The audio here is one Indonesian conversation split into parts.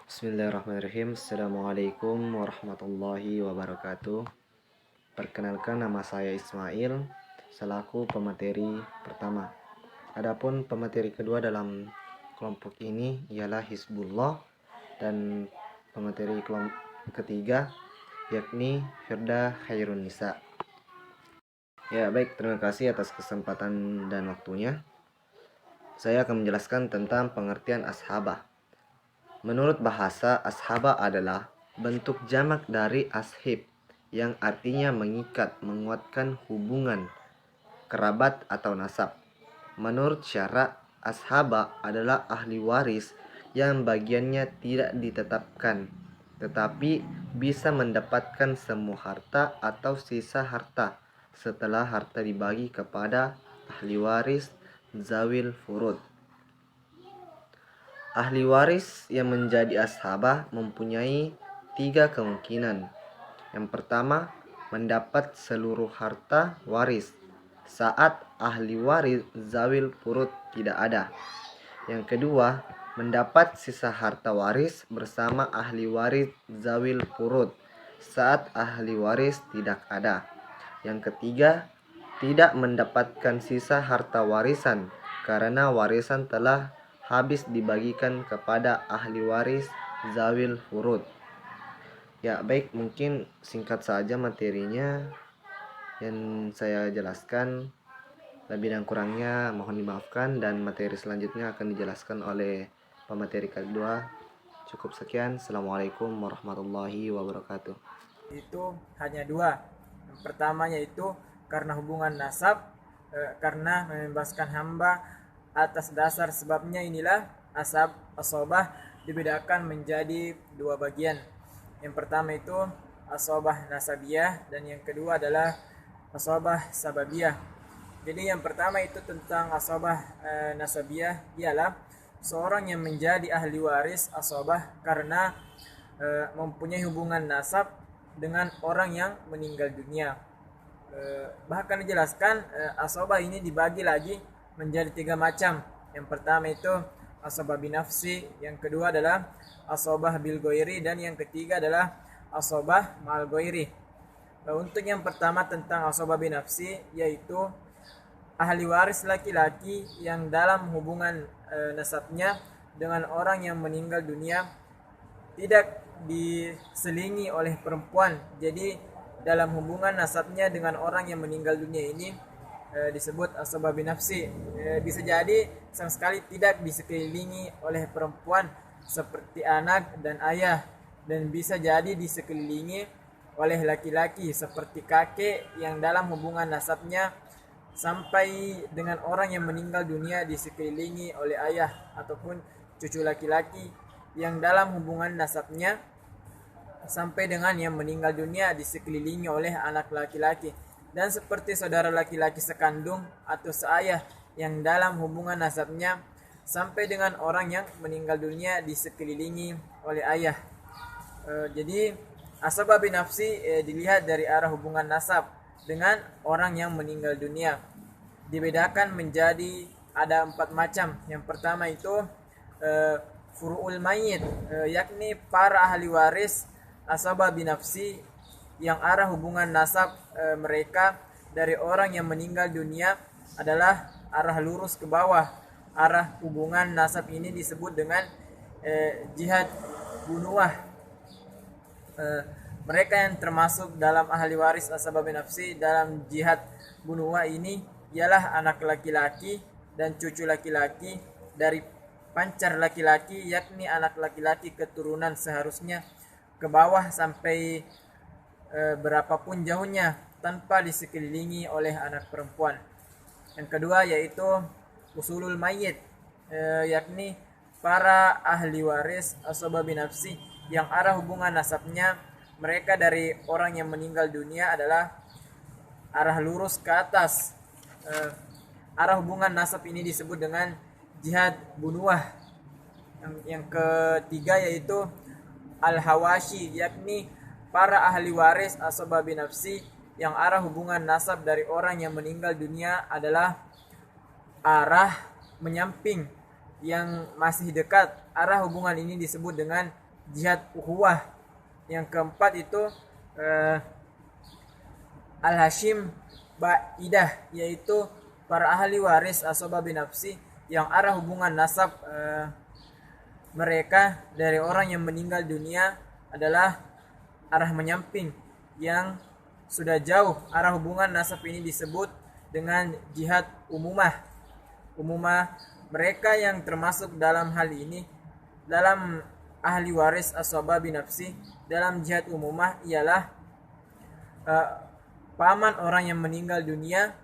Bismillahirrahmanirrahim. Assalamualaikum warahmatullahi wabarakatuh. Perkenalkan, nama saya Ismail selaku pemateri pertama. Adapun pemateri kedua dalam kelompok ini ialah Hizbullah, dan pemateri kelompok ketiga yakni Firda Khairun Nisa. Ya, baik, terima kasih atas kesempatan dan waktunya. Saya akan menjelaskan tentang pengertian ashabah. Menurut bahasa, ashabah adalah bentuk jamak dari ashib, yang artinya mengikat, menguatkan hubungan kerabat atau nasab. Menurut syara, ashabah adalah ahli waris yang bagiannya tidak ditetapkan, tetapi bisa mendapatkan semua harta atau sisa harta setelah harta dibagi kepada ahli waris zawil furud. Ahli waris yang menjadi ashabah mempunyai 3 kemungkinan. Yang pertama, mendapat seluruh harta waris saat ahli waris zawil furud tidak ada. Yang kedua, mendapat sisa harta waris bersama ahli waris zawil furud saat ahli waris tidak ada. Yang ketiga, tidak mendapatkan sisa harta warisan karena warisan telah habis dibagikan kepada ahli waris zawil furud. Ya, baik, mungkin singkat saja materinya yang saya jelaskan. Lebih dan kurangnya mohon dimaafkan, dan materi selanjutnya akan dijelaskan oleh pemateri kedua. Cukup sekian. Assalamualaikum warahmatullahi wabarakatuh. Itu hanya dua. Yang pertama yaitu karena hubungan nasab, karena membebaskan hamba atas dasar sebabnya inilah asobah dibedakan menjadi dua bagian. Yang pertama itu asobah nasabiyah, dan yang kedua adalah asobah sababiyah. Jadi yang pertama itu tentang asobah nasabiyah, ialah seorang yang menjadi ahli waris asobah karena mempunyai hubungan nasab dengan orang yang meninggal dunia. Bahkan dijelaskan asobah ini dibagi lagi menjadi 3 macam. Yang pertama itu asobah binafsi, yang kedua adalah asobah bil goiri, dan yang ketiga adalah asobah ma'al goiri. Untuk yang pertama tentang asobah binafsi, yaitu ahli waris laki-laki yang dalam hubungan nasabnya dengan orang yang meninggal dunia tidak diselingi oleh perempuan. Jadi dalam hubungan nasabnya dengan orang yang meninggal dunia ini disebut asabah binafsi. Bisa jadi sama sekali tidak disekelilingi oleh perempuan seperti anak dan ayah, dan bisa jadi disekelilingi oleh laki-laki seperti kakek yang dalam hubungan nasabnya sampai dengan orang yang meninggal dunia disekelilingi oleh ayah, ataupun cucu laki-laki yang dalam hubungan nasabnya sampai dengan yang meninggal dunia disekelilingi oleh anak laki-laki, dan seperti saudara laki-laki sekandung atau seayah yang dalam hubungan nasabnya sampai dengan orang yang meninggal dunia disekelilingi oleh ayah. Jadi asabah binafsi dilihat dari arah hubungan nasab dengan orang yang meninggal dunia. Dibedakan menjadi ada 4 macam. Yang pertama itu furu'ul mayit, yakni para ahli waris asabah binafsi yang arah hubungan nasab mereka dari orang yang meninggal dunia adalah arah lurus ke bawah. Arah hubungan nasab ini disebut dengan jihad bunuah. Mereka yang termasuk dalam ahli waris asabah binafsi dalam jihad bunuah ini ialah anak laki-laki dan cucu laki-laki dari pancar laki-laki, yakni anak laki-laki keturunan seharusnya ke bawah sampai berapapun jauhnya tanpa disekelilingi oleh anak perempuan. Yang kedua yaitu usulul mayit, yakni para ahli waris asabah binafsi yang arah hubungan nasabnya mereka dari orang yang meninggal dunia adalah arah lurus ke atas. Arah hubungan nasab ini disebut dengan jihad bunuah. Yang ketiga yaitu al-hawashi, yakni para ahli waris asabah binafsi yang arah hubungan nasab dari orang yang meninggal dunia adalah arah menyamping yang masih dekat. Arah hubungan ini disebut dengan jihad ukhuwah. Yang keempat itu al-hashim ba'idah, yaitu para ahli waris asobah binafsi yang arah hubungan nasab mereka dari orang yang meninggal dunia adalah arah menyamping, yang sudah jauh. Arah hubungan nasab ini disebut dengan jihad umumah. Mereka yang termasuk dalam hal ini, dalam ahli waris asobah binafsi dalam jihad umumah, ialah paman orang yang meninggal dunia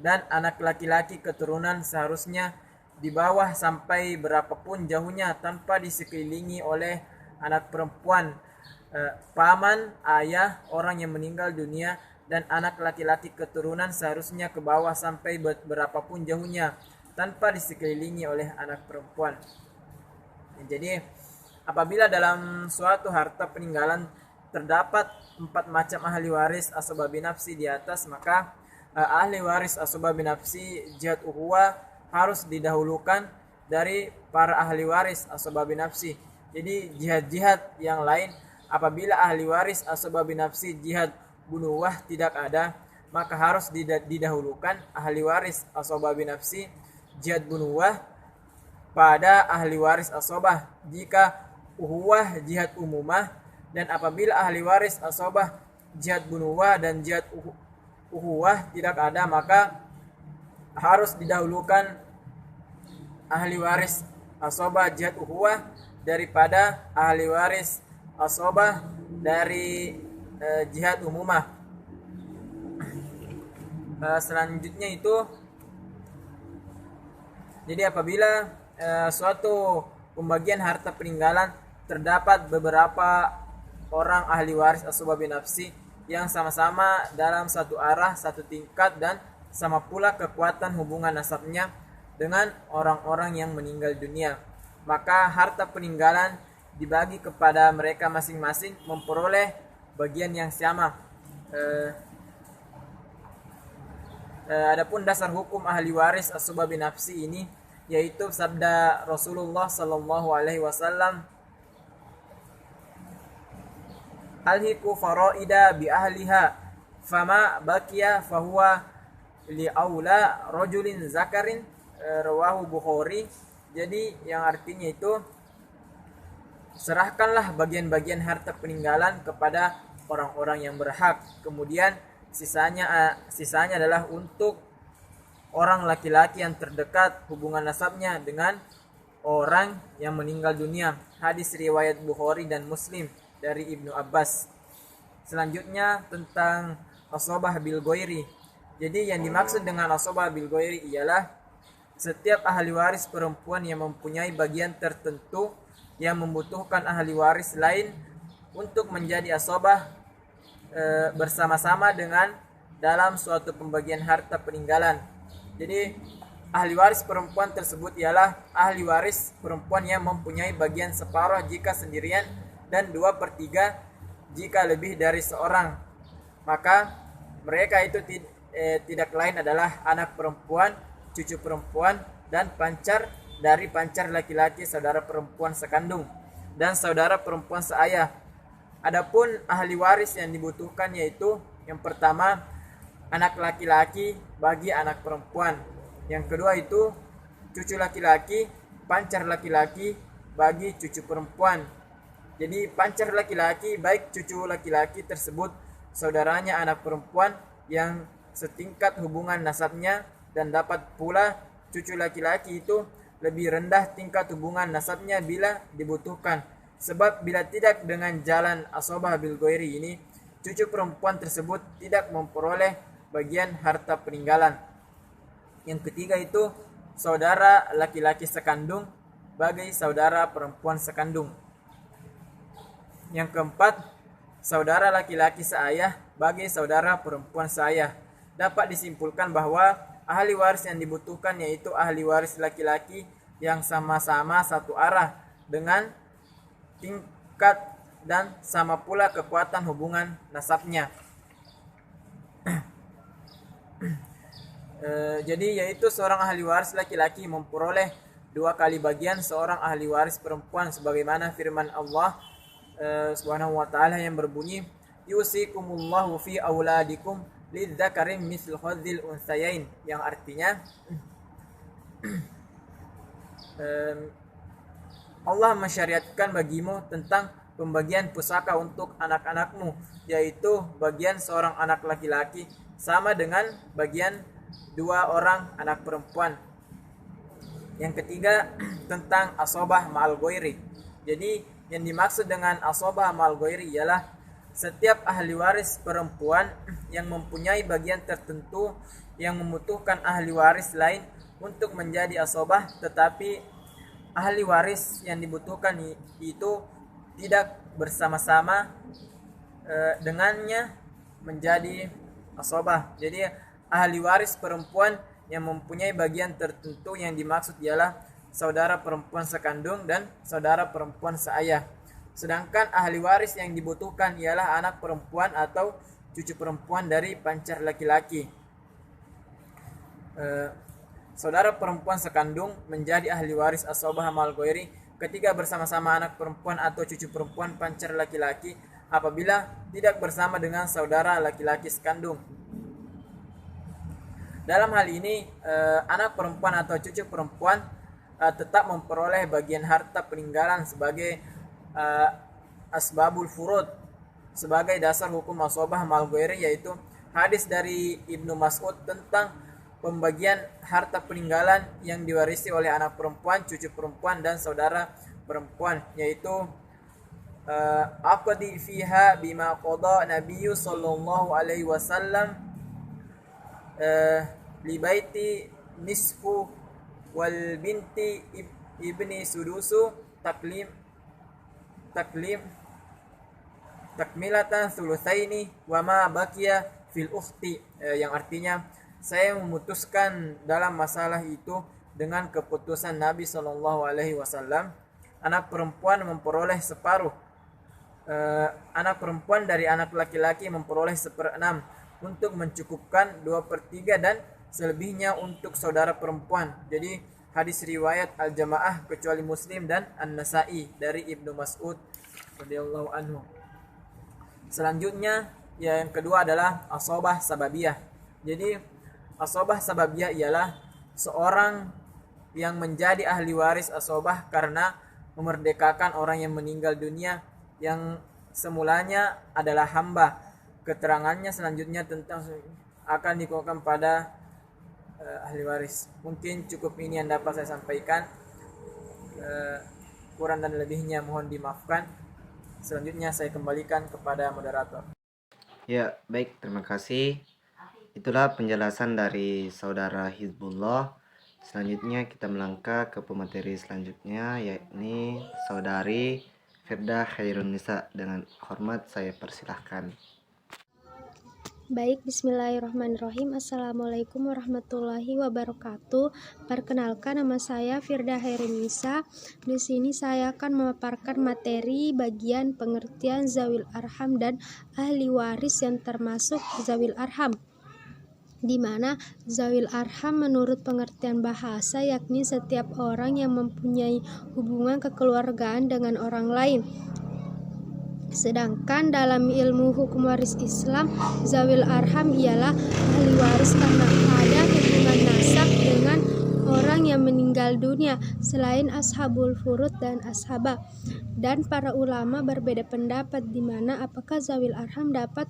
dan anak laki-laki keturunan seharusnya di bawah sampai berapapun jauhnya tanpa disekelilingi oleh anak perempuan. Paman ayah orang yang meninggal dunia dan anak laki-laki keturunan seharusnya ke bawah sampai berapapun jauhnya tanpa disekelilingi oleh anak perempuan. Jadi apabila dalam suatu harta peninggalan terdapat 4 macam ahli waris asbab binafsi di atas, maka ahli waris asbab binafsi jihad ukhuwah harus didahulukan dari para ahli waris asbab binafsi. Jadi jihad-jihad yang lain, apabila ahli waris asbab binafsi jihad bunuwah tidak ada, maka harus didahulukan ahli waris asbab binafsi jihad bunuwah pada ahli waris asobah jika uhuwah jihad umumah. Dan apabila ahli waris asobah jihad bunuwah dan jihad uhuwah tidak ada, maka harus didahulukan ahli waris asobah jihad uhuwah daripada ahli waris asobah dari jihad umumah. Selanjutnya itu, jadi apabila suatu pembagian harta peninggalan terdapat beberapa orang ahli waris asbab binafsi yang sama-sama dalam satu arah, satu tingkat, dan sama pula kekuatan hubungan nasabnya dengan orang-orang yang meninggal dunia, maka harta peninggalan dibagi kepada mereka masing-masing memperoleh bagian yang sama. Adapun dasar hukum ahli waris asbab binafsi ini, yaitu sabda Rasulullah sallallahu alaihi wasallam, alhiqu faraida bi ahliha fama baqiya fahuwa li aula rajulin zakarin, rawahu Bukhari. Jadi yang artinya itu, serahkanlah bagian-bagian harta peninggalan kepada orang-orang yang berhak, kemudian sisanya adalah untuk orang laki-laki yang terdekat hubungan nasabnya dengan orang yang meninggal dunia. Hadis riwayat Bukhari dan Muslim dari Ibnu Abbas. Selanjutnya tentang asobah bil ghairi. Jadi yang dimaksud dengan asobah bil ghairi ialah setiap ahli waris perempuan yang mempunyai bagian tertentu yang membutuhkan ahli waris lain untuk menjadi asobah bersama-sama dengan dalam suatu pembagian harta peninggalan. Jadi ahli waris perempuan tersebut ialah ahli waris perempuan yang mempunyai bagian separuh jika sendirian dan 2/3 jika lebih dari seorang. Maka mereka itu tidak lain adalah anak perempuan, cucu perempuan, dan pancar dari pancar laki-laki saudara perempuan sekandung dan saudara perempuan seayah. Adapun ahli waris yang dibutuhkan yaitu, yang pertama, anak laki-laki bagi anak perempuan. Yang kedua itu cucu laki-laki, pancar laki-laki bagi cucu perempuan. Jadi pancar laki-laki baik cucu laki-laki tersebut saudaranya anak perempuan yang setingkat hubungan nasabnya, dan dapat pula cucu laki-laki itu lebih rendah tingkat hubungan nasabnya bila dibutuhkan. Sebab bila tidak dengan jalan asobah bil ghairi ini, cucu perempuan tersebut tidak memperoleh bagian harta peninggalan. Yang ketiga itu saudara laki-laki sekandung bagi saudara perempuan sekandung. Yang keempat, saudara laki-laki seayah bagi saudara perempuan seayah. Dapat disimpulkan bahwa ahli waris yang dibutuhkan yaitu ahli waris laki-laki yang sama-sama satu arah dengan tingkat dan sama pula kekuatan hubungan nasabnya. Jadi yaitu seorang ahli waris laki-laki memperoleh 2 kali bagian seorang ahli waris perempuan, sebagaimana firman Allah, Subhanahu wa taala yang berbunyi yusikumullahu fi auladikum lidzakari mislu hadzil unsayain, yang artinya Allah mensyariatkan bagimu tentang pembagian pusaka untuk anak-anakmu, yaitu bagian seorang anak laki-laki sama dengan bagian 2 orang anak perempuan. Yang ketiga tentang asobah ma'al goiri. Jadi yang dimaksud dengan asobah ma'al goiri ialah setiap ahli waris perempuan yang mempunyai bagian tertentu yang membutuhkan ahli waris lain untuk menjadi asobah, tetapi ahli waris yang dibutuhkan itu tidak bersama-sama dengannya menjadi asobah. Jadi ahli waris perempuan yang mempunyai bagian tertentu yang dimaksud ialah saudara perempuan sekandung dan saudara perempuan seayah. Sedangkan ahli waris yang dibutuhkan ialah anak perempuan atau cucu perempuan dari pancar laki-laki. Saudara perempuan sekandung menjadi ahli waris asobah ma'al ghairi ketika bersama-sama anak perempuan atau cucu perempuan pancar laki-laki apabila tidak bersama dengan saudara laki-laki sekandung. Dalam hal ini anak perempuan atau cucu perempuan tetap memperoleh bagian harta peninggalan sebagai asbabul furud, sebagai dasar hukum asobah ma'al ghairi, yaitu hadis dari Ibnu Mas'ud tentang pembagian harta peninggalan yang diwarisi oleh anak perempuan, cucu perempuan dan saudara perempuan, yaitu aqdi fiha bima qada nabiyyu sallallahu alaihi wasallam li baiti nisfu wal binti ibni sudusu takmilatan sulusaini wa ma baqiya fil ukhti, yang artinya saya memutuskan dalam masalah itu dengan keputusan Nabi Shallallahu Alaihi Wasallam, anak perempuan memperoleh separuh, anak perempuan dari anak laki-laki memperoleh 1/6 untuk mencukupkan 2/3 dan selebihnya untuk saudara perempuan. Jadi hadis riwayat Al-Jamaah kecuali Muslim dan An-Nasa'i dari Ibnu Mas'ud radhiyallahu anhu. Selanjutnya yang kedua adalah asobah sababiyah. Jadi asobah sababiyah ialah seorang yang menjadi ahli waris asobah karena memerdekakan orang yang meninggal dunia yang semulanya adalah hamba. Keterangannya selanjutnya tentang akan dikeluarkan pada ahli waris. Mungkin cukup ini yang dapat saya sampaikan. Kurang dan lebihnya mohon dimaafkan. Selanjutnya saya kembalikan kepada moderator. Ya, baik, terima kasih. Itulah penjelasan dari saudara Hizbullah. Selanjutnya kita melangkah ke pemateri selanjutnya, yakni saudari Firda Khairun Nisa. Dengan hormat saya persilahkan. Baik, bismillahirrahmanirrahim. Assalamualaikum warahmatullahi wabarakatuh. Perkenalkan, nama saya Firda Khairun Nisa. Di sini saya akan memaparkan materi bagian pengertian zawil arham dan ahli waris yang termasuk zawil arham, di mana zawil arham menurut pengertian bahasa yakni setiap orang yang mempunyai hubungan kekeluargaan dengan orang lain. Sedangkan dalam ilmu hukum waris Islam, zawil arham ialah ahli waris karena ada hubungan nasab dengan orang yang meninggal dunia selain ashabul furud dan ashabah. Dan para ulama berbeda pendapat di mana apakah zawil arham dapat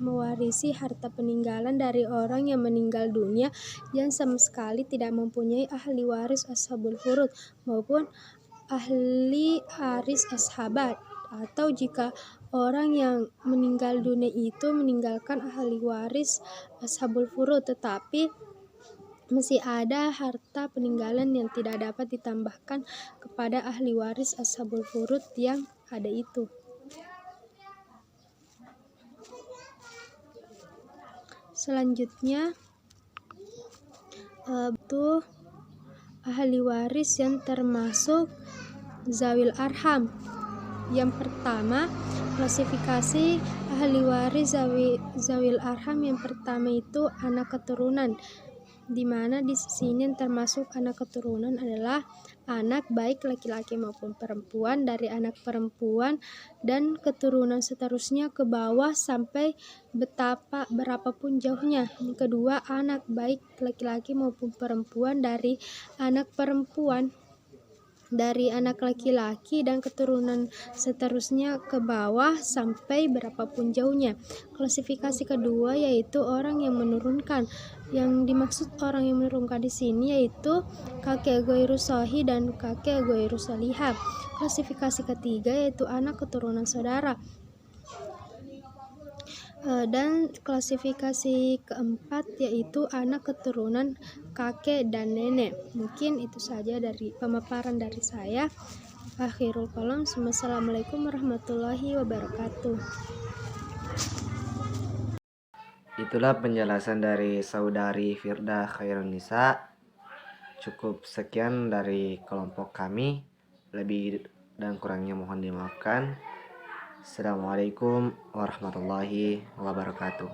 mewarisi harta peninggalan dari orang yang meninggal dunia yang sama sekali tidak mempunyai ahli waris ashabul furud maupun ahli waris ashabah, atau jika orang yang meninggal dunia itu meninggalkan ahli waris ashabul furud tetapi masih ada harta peninggalan yang tidak dapat ditambahkan kepada ahli waris ashabul furud yang ada itu. Selanjutnya itu ahli waris yang termasuk zawil arham. Yang pertama, klasifikasi ahli waris zawil arham yang pertama itu anak keturunan. di mana di sini yang termasuk anak keturunan adalah anak baik laki-laki maupun perempuan dari anak perempuan dan keturunan seterusnya ke bawah sampai berapapun jauhnya. Yang kedua, anak baik laki-laki maupun perempuan dari anak perempuan dari anak laki-laki dan keturunan seterusnya ke bawah sampai berapapun jauhnya. Klasifikasi kedua yaitu orang yang menurunkan. Yang dimaksud orang yang menurunkan di sini yaitu kakek goiru sohi dan kakek goiru solihah. Klasifikasi ketiga yaitu anak keturunan saudara. Dan klasifikasi keempat yaitu anak keturunan kakek dan nenek. Mungkin itu saja dari pemaparan dari saya. Akhirul kalam. Wassalamualaikum warahmatullahi wabarakatuh. Itulah penjelasan dari saudari Firda Khairunisa. Cukup sekian dari kelompok kami. Lebih dan kurangnya mohon dimaafkan. Assalamualaikum warahmatullahi wabarakatuh.